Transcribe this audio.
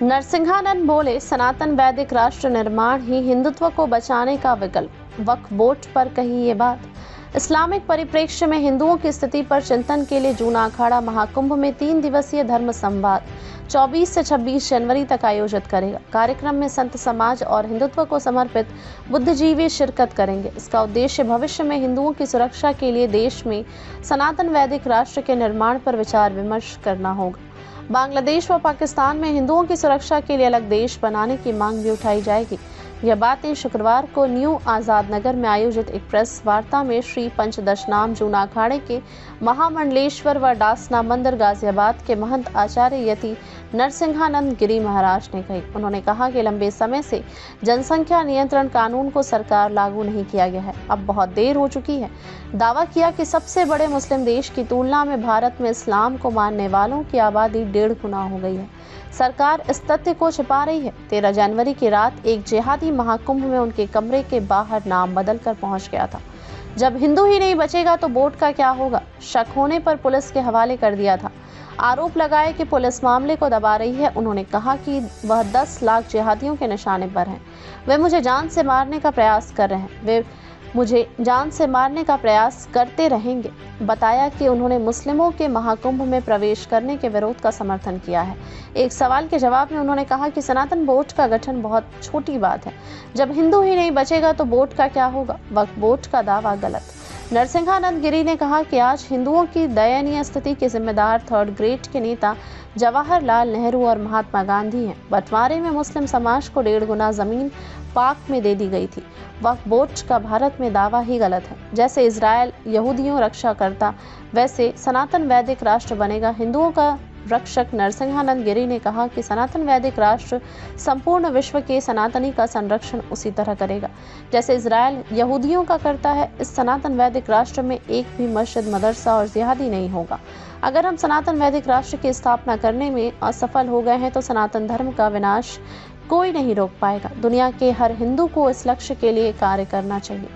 नरसिंहानंद बोले, सनातन वैदिक राष्ट्र निर्माण ही हिंदुत्व को बचाने का विकल्प। वक्फ बोर्ड पर कही ये बात। इस्लामिक परिप्रेक्ष्य में हिंदुओं की स्थिति पर चिंतन के लिए जूना अखाड़ा महाकुंभ में 3 दिवसीय धर्म संवाद 24 से 26 जनवरी तक आयोजित करेगा। कार्यक्रम में संत समाज और हिंदुत्व को समर्पित बुद्धिजीवी शिरकत करेंगे। इसका उद्देश्य भविष्य में हिंदुओं की सुरक्षा के लिए देश में सनातन वैदिक राष्ट्र के निर्माण पर विचार विमर्श करना होगा। बांग्लादेश व पाकिस्तान में हिंदुओं की सुरक्षा के लिए अलग देश बनाने की मांग भी उठाई जाएगी। यह बातें शुक्रवार को न्यू आजाद नगर में आयोजित एक प्रेस वार्ता में श्री पंचदशनाम जूना अखाड़े के महामंडलेश्वर व डासना मंदिर गाजियाबाद के महंत आचार्य यति नरसिंहानंद गिरी महाराज ने कही। उन्होंने कहा कि लंबे समय से जनसंख्या नियंत्रण कानून को सरकार लागू नहीं किया गया है, अब बहुत देर हो चुकी है। दावा किया कि सबसे बड़े मुस्लिम देश की तुलना में भारत में इस्लाम को मानने वालों की आबादी 1.5 गुना हो गई है। सरकार इस तथ्य को छिपा रही है। 13 जनवरी की रात एक जिहादी महाकुंभ में उनके कमरे के बाहर नाम बदलकर पहुंच गया था। जब हिंदू ही नहीं बचेगा तो बोर्ड का क्या होगा? शक होने पर पुलिस के हवाले कर दिया था। आरोप लगाए कि पुलिस मामले को दबा रही है। उन्होंने कहा कि वह 10 लाख जिहादियों के निशाने पर हैं। वे मुझे जान से मारने का प्रयास कर रहे हैं। वे मुझे जान से मारने का प्रयास करते रहेंगे। बताया कि उन्होंने मुस्लिमों के महाकुंभ में प्रवेश करने के विरोध का समर्थन किया है। एक सवाल के जवाब में उन्होंने कहा कि सनातन बोर्ड का गठन बहुत छोटी बात है। जब हिंदू ही नहीं बचेगा तो बोर्ड का क्या होगा? वक्फ बोर्ड का दावा गलत। नरसिंहानंद गिरी ने कहा कि आज हिंदुओं की दयनीय स्थिति के जिम्मेदार थर्ड ग्रेड के नेता जवाहरलाल नेहरू और महात्मा गांधी हैं। बंटवारे में मुस्लिम समाज को 1.5 गुना जमीन पाक में दे दी गई थी। वक्फ बोर्ड का भारत में दावा ही गलत है। जैसे इजराइल यहूदियों रक्षा करता, वैसे सनातन वैदिक राष्ट्र बनेगा। हिंदुओं का रक्षक नरसिंहानंद गिरी ने कहा कि सनातन वैदिक राष्ट्र संपूर्ण विश्व के सनातनी का संरक्षण उसी तरह करेगा जैसे इजराइल यहूदियों का करता है। इस सनातन वैदिक राष्ट्र में एक भी मस्जिद, मदरसा और जिहादी नहीं होगा। अगर हम सनातन वैदिक राष्ट्र की स्थापना करने में असफल हो गए हैं तो सनातन धर्म का विनाश कोई नहीं रोक पाएगा। दुनिया के हर हिंदू को इस लक्ष्य के लिए कार्य करना चाहिए।